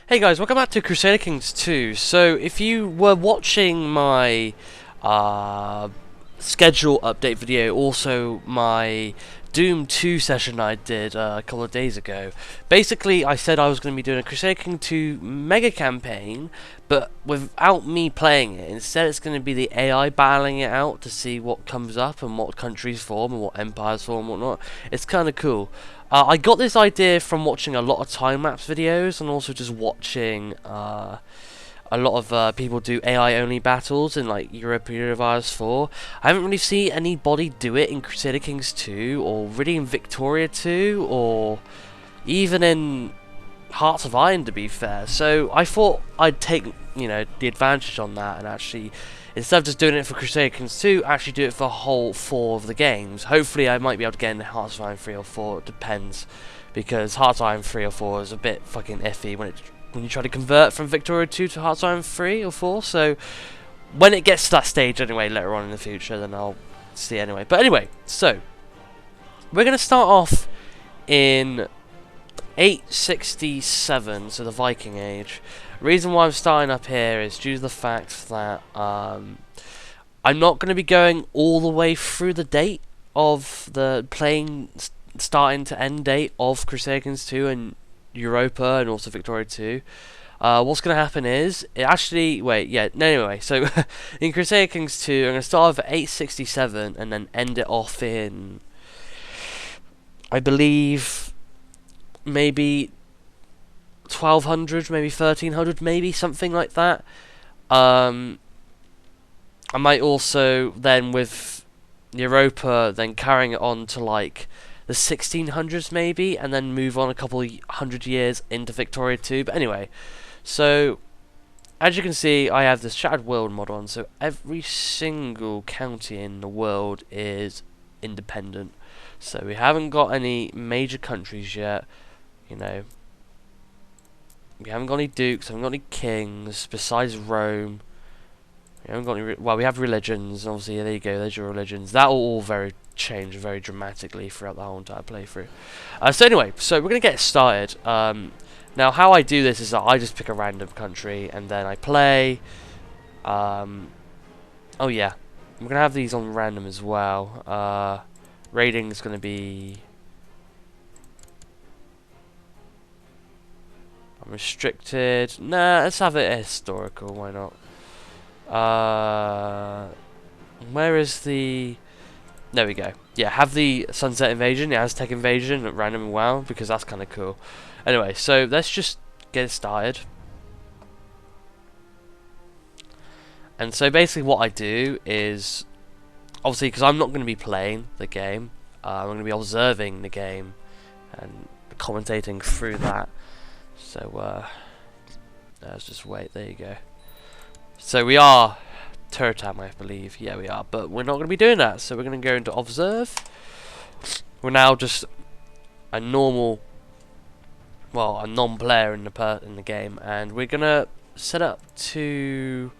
Hey guys, welcome back to Crusader Kings 2. So, if you were watching my uh, schedule update video, also my Doom 2 session I did a couple of days ago, basically I said I was going to be doing a Crusader Kings 2 mega campaign, but without me playing it. Instead it's going to be the AI battling it out to see what comes up and what countries form and what empires form and whatnot. It's kind of cool. I got this idea from watching a lot of time-lapse videos and also just watching a lot of people do AI-only battles in like Europa Universalis 4. I haven't really seen anybody do it in Crusader Kings 2 or really in Victoria 2 or even in Hearts of Iron, to be fair. So I thought I'd take, the advantage on that and actually, instead of just doing it for Crusader Kings 2, actually do it for a whole 4 of the games. Hopefully I might be able to get in Hearts of Iron 3 or 4, it depends. Because Hearts of Iron 3 or 4 is a bit fucking iffy when you try to convert from Victoria 2 to Hearts of Iron 3 or 4, so when it gets to that stage anyway, later on in the future, then I'll see anyway. But anyway, so, we're going to start off in 867, so the Viking Age. Reason why I'm starting up here is due to the fact that I'm not going to be going all the way through the date of the playing starting to end date of Crusader Kings 2 and Europa and also Victoria 2. What's going to happen is, anyway, so in Crusader Kings 2, I'm going to start off at 867 and then end it off in, I believe, maybe 1200, maybe 1300, maybe something like that. I might also then with Europa then carrying it on to like the 1600s maybe, and then move on a couple of hundred years into Victoria 2. But anyway, so as you can see, I have this Shattered World mod on, so every single county in the world is independent. So we haven't got any major countries yet, we haven't got any dukes, haven't got any kings, besides Rome. We haven't got any, we have religions, obviously, there you go, there's your religions. That will all change very dramatically throughout the whole entire playthrough. So anyway, so we're going to get started. Now, how I do this is that I just pick a random country, and then I play. Oh yeah, I'm going to have these on random as well. Rating is going to be... Unrestricted. Nah, let's have it historical, why not? Where is the... There we go. Yeah, have the Sunset Invasion, the Aztec Invasion at random WoW, because that's kind of cool. Anyway, so let's just get started. And so basically what I do is, obviously because I'm not going to be playing the game, I'm going to be observing the game and commentating through that. So, let's just wait, there you go. So we are Turtam, I believe. Yeah, we are. But we're not going to be doing that. So we're going to go into Observe. We're now just a normal, well, a non-player in the game, and we're going to set up to...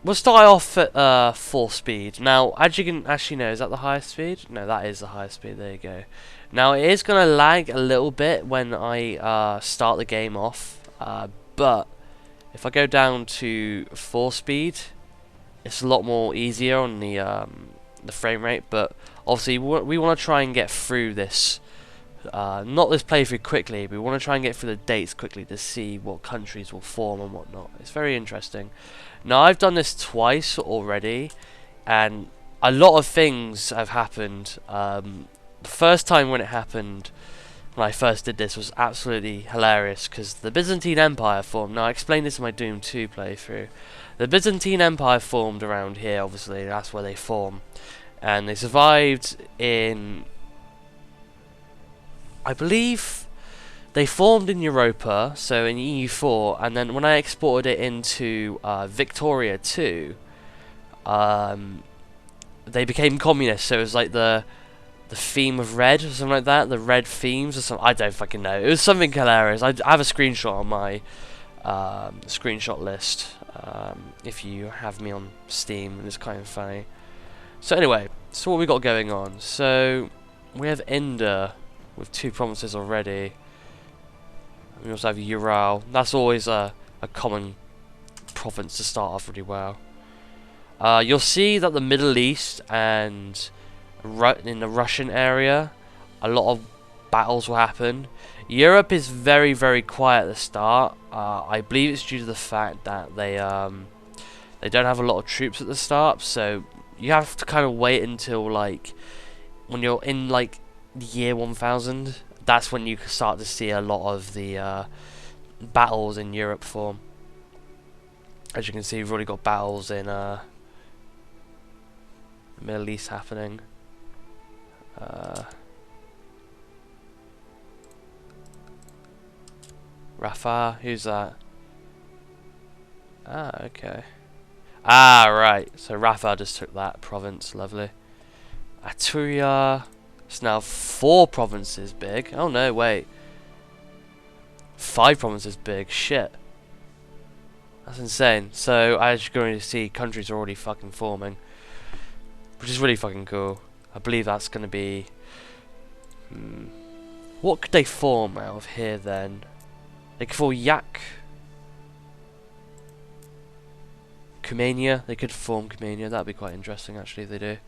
We'll start off at 4 speed. Now, as you can actually know, is that the highest speed? No, that is the highest speed. There you go. Now, it is going to lag a little bit when I start the game off, but if I go down to 4 speed, it's a lot more easier on the frame rate. But obviously, we want to try and get through this, not this playthrough quickly. But we want to try and get through the dates quickly to see what countries will form and whatnot. It's very interesting. Now, I've done this twice already, and a lot of things have happened. The first time when it happened, when I first did this, was absolutely hilarious because the Byzantine Empire formed. Now, I explained this in my Doom 2 playthrough. The Byzantine Empire formed around here, obviously, that's where they form. And they survived in... I believe they formed in Europa, so in EU4, and then when I exported it into Victoria 2, they became communist, so it was like the theme of red or something like that, the red themes or something. I don't fucking know. It was something hilarious. I have a screenshot on my screenshot list if you have me on Steam, and it's kind of funny. So anyway, so what we got going on? So we have India with 2 provinces already. We also have Ural. That's always a common province to start off really well. You'll see that the Middle East and in the Russian area, a lot of battles will happen. Europe is very, very quiet at the start. I believe it's due to the fact that they don't have a lot of troops at the start, so you have to kind of wait until like when you're in like the year 1000. That's when you start to see a lot of the battles in Europe form. As you can see, we've already got battles in the Middle East happening. Rafah, who's that? Ah, okay. Ah, right. So Rafah just took that province. Lovely. Aturia. It's now 4 provinces big. Oh no, wait. 5 provinces big. Shit. That's insane. So as you're going to see, countries are already fucking forming, which is really fucking cool. I believe that's going to be. What could they form out of here then? They could form Yak. Kumania. They could form Kumania. That'd be quite interesting actually if they do.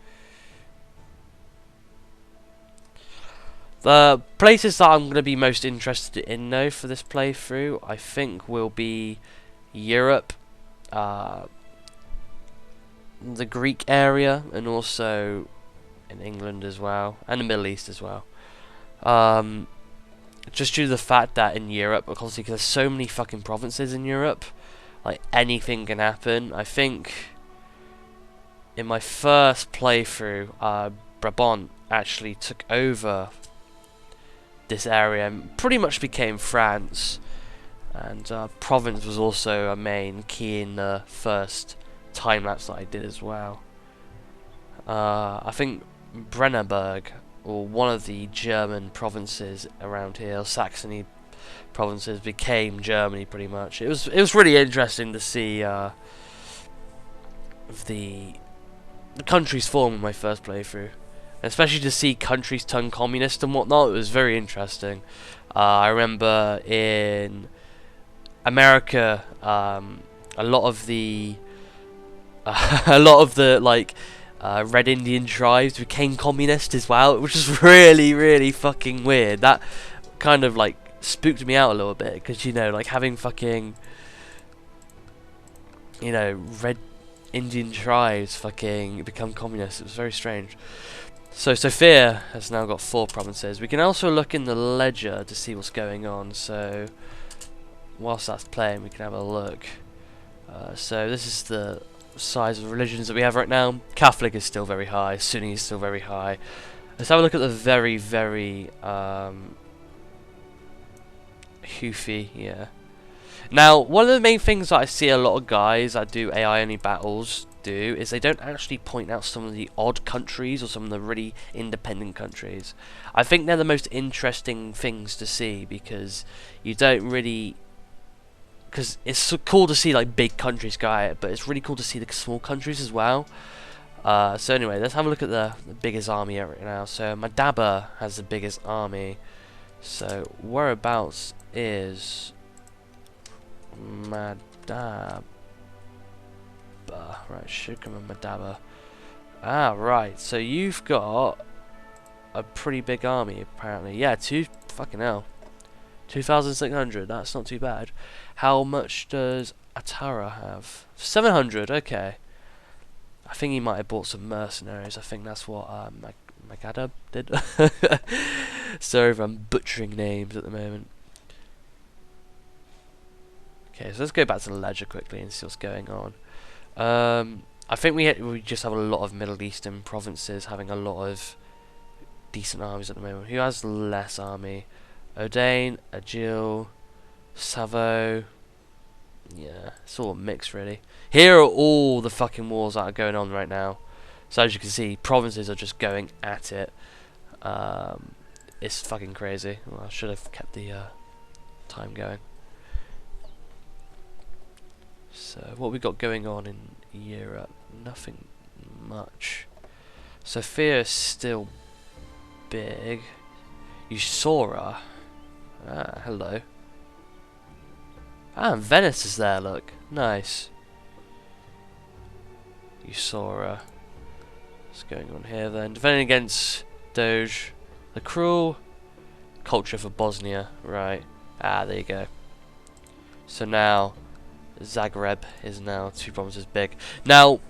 The places that I'm going to be most interested in though for this playthrough, I think will be Europe, the Greek area, and also in England as well, and the Middle East as well. Just due to the fact that in Europe, obviously, because there's so many fucking provinces in Europe, like anything can happen. I think in my first playthrough, Brabant actually took over this area and pretty much became France, and Provence was also a main key in the first time lapse that I did as well. I think Brennerberg, or one of the German provinces around here, or Saxony provinces, became Germany pretty much. It was really interesting to see the countries form in my first playthrough. Especially to see countries turn communist and whatnot, it was very interesting. I remember in America, a lot of the like Red Indian tribes became communist as well, which is really, really fucking weird. That kind of like spooked me out a little bit because like having fucking Red Indian tribes fucking become communist. It was very strange. So Sofia has now got 4 provinces. We can also look in the ledger to see what's going on. So whilst that's playing, we can have a look. So this is the size of religions that we have right now. Catholic is still very high. Sunni is still very high. Let's have a look at the very, very Houthi. Yeah. Now, one of the main things that I see a lot of guys that do AI only battles do is they don't actually point out some of the odd countries or some of the really independent countries. I think they're the most interesting things to see because you don't really, because it's so cool to see like big countries go at it, but it's really cool to see the small countries as well. So anyway, let's have a look at the biggest army right now. So Madaba has the biggest army. So whereabouts is Madaba? Right, Shukam and Madaba. Ah, right. So you've got a pretty big army, apparently. Yeah, fucking hell. 2,600. That's not too bad. How much does Atara have? 700. Okay. I think he might have bought some mercenaries. I think that's what Magadab did. Sorry if I'm butchering names at the moment. Okay, so let's go back to the ledger quickly and see what's going on. I think we just have a lot of Middle Eastern provinces having a lot of decent armies at the moment. Who has less army? Odain, Agil, Savo. Yeah, it's all mixed really. Here are all the fucking wars that are going on right now. So as you can see, provinces are just going at it. It's fucking crazy. Well, I should have kept the time going. So what we got going on in Europe? Nothing much. Sofia is still big. Usora. Ah, hello. Ah, Venice is there, look. Nice. You saw what's going on here then. Defending against Doge. The cruel culture for Bosnia. Right. Ah, there you go. So now Zagreb is now 2 provinces big. Now,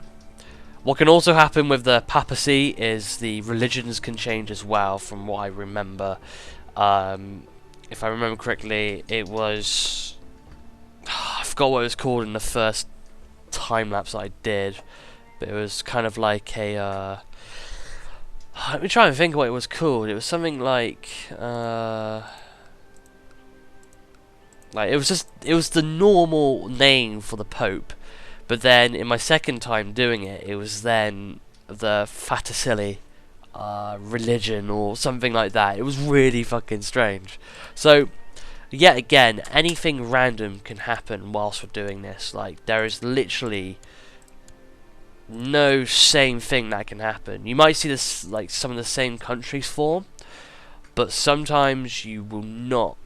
what can also happen with the papacy is the religions can change as well, from what I remember. If I remember correctly, it was... I forgot what it was called in the first time-lapse that I did. But it was kind of like a... let me try and think what it was called. It was something like... it was the normal name for the Pope. But then, in my second time doing it, it was then the Faticili religion or something like that. It was really fucking strange. So, yet again, anything random can happen whilst we're doing this. Like, there is literally no same thing that can happen. You might see this, like, some of the same countries form, but sometimes you will not.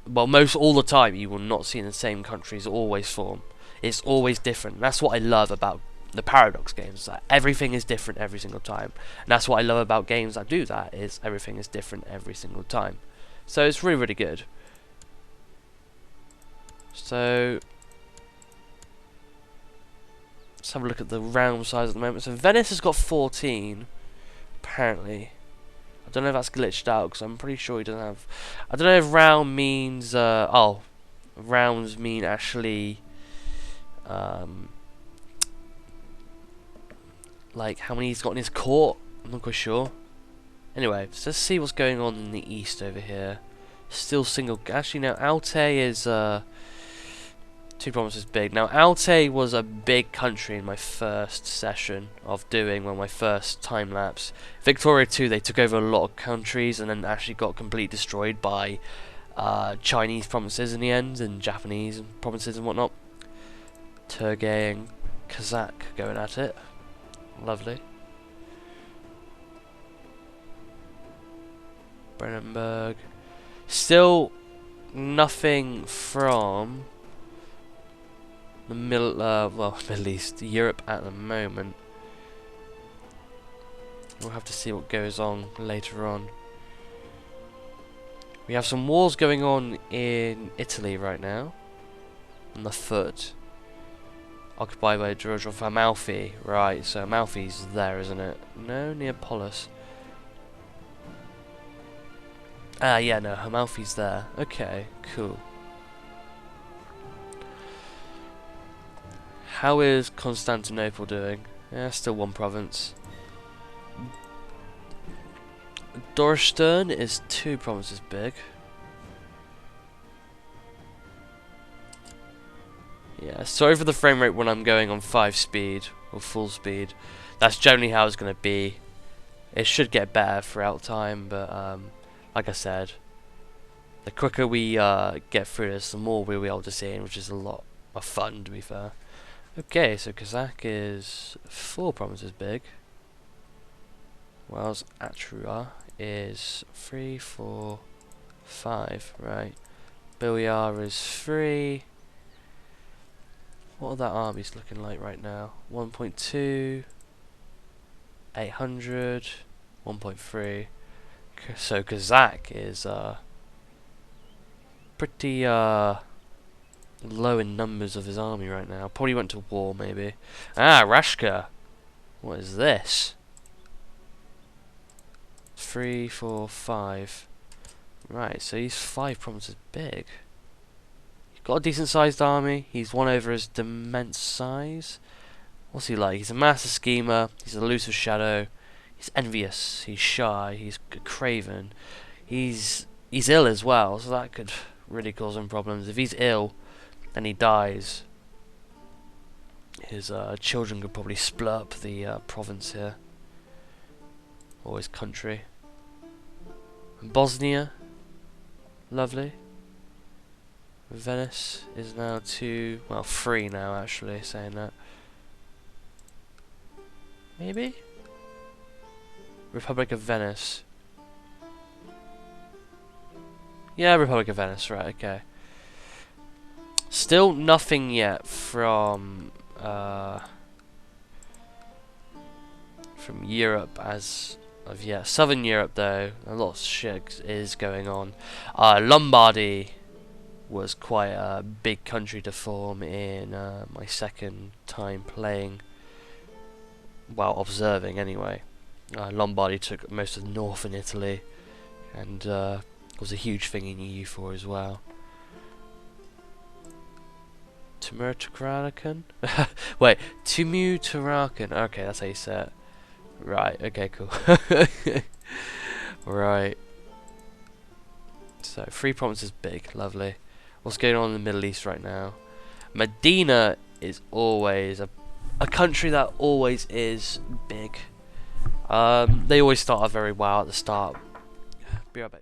Well, most all the time, you will not see the same countries always form. It's always different. That's what I love about the Paradox games. That everything is different every single time. And that's what I love about games that do that, is everything is different every single time. So it's really, really good. So let's have a look at the realm size at the moment. So Venice has got 14, apparently. I don't know if that's glitched out, because I'm pretty sure he doesn't have... I don't know if round means... oh, rounds mean actually... like how many he's got in his court. I'm not quite sure. Anyway, so let's see what's going on in the east over here. Still single. Actually, now Alte is 2 provinces big. Now Alte was a big country in my first session of doing, well, my first time lapse. Victoria 2, they took over a lot of countries and then actually got completely destroyed by Chinese provinces in the end, and Japanese provinces and whatnot. Turgay and Kazakh going at it. Lovely. Brandenburg. Still nothing from the Middle East, Europe at the moment. We'll have to see what goes on later on. We have some wars going on in Italy right now. On the foot. Occupied by George of Amalfi. Right, so Amalfi's there, isn't it? No, Neapolis. Ah, yeah, no, Amalfi's there. Okay, cool. How is Constantinople doing? Yeah, still 1 province. Dorestern is 2 provinces big. Yeah, sorry for the frame rate when I'm going on 5 speed or full speed. That's generally how it's going to be. It should get better throughout time, but like I said, the quicker we get through this, the more we'll be able to see, which is a lot of fun, to be fair. Okay, so Kazakh is 4 provinces big, whilst Atrua is 3, 4, 5, right. Bilyar is 3. What are that armies looking like right now? 1.2, 800, 1.3. So Kazakh is pretty low in numbers of his army right now. Probably went to war, maybe. Ah, Rashka. What is this? 3, 4, 5. Right, so he's 5 provinces big. Got a decent sized army. He's won over his immense size. What's he like? He's a master schemer. He's a elusive shadow. He's envious. He's shy. He's craven. He's ill as well, so that could really cause him problems. If he's ill and he dies, his children could probably split up the province here, or his country. And Bosnia, lovely. Venice is now 2, well, 3 now actually, saying that. Maybe? Republic of Venice. Yeah, Republic of Venice, right, okay. Still nothing yet from Europe as of yet. Southern Europe though, a lot of shit is going on. Lombardy was quite a big country to form in my second time playing, well, observing anyway. Lombardy took most of northern Italy, and was a huge thing in EU4 as well. Timur-Tarakan? Wait, Timur-Tarakan. Okay, that's how you say it. Right, okay, cool. Right. So, 3 provinces big, lovely. What's going on in the Middle East right now? Medina is always a country that always is big. They always start off very well at the start. Be right back.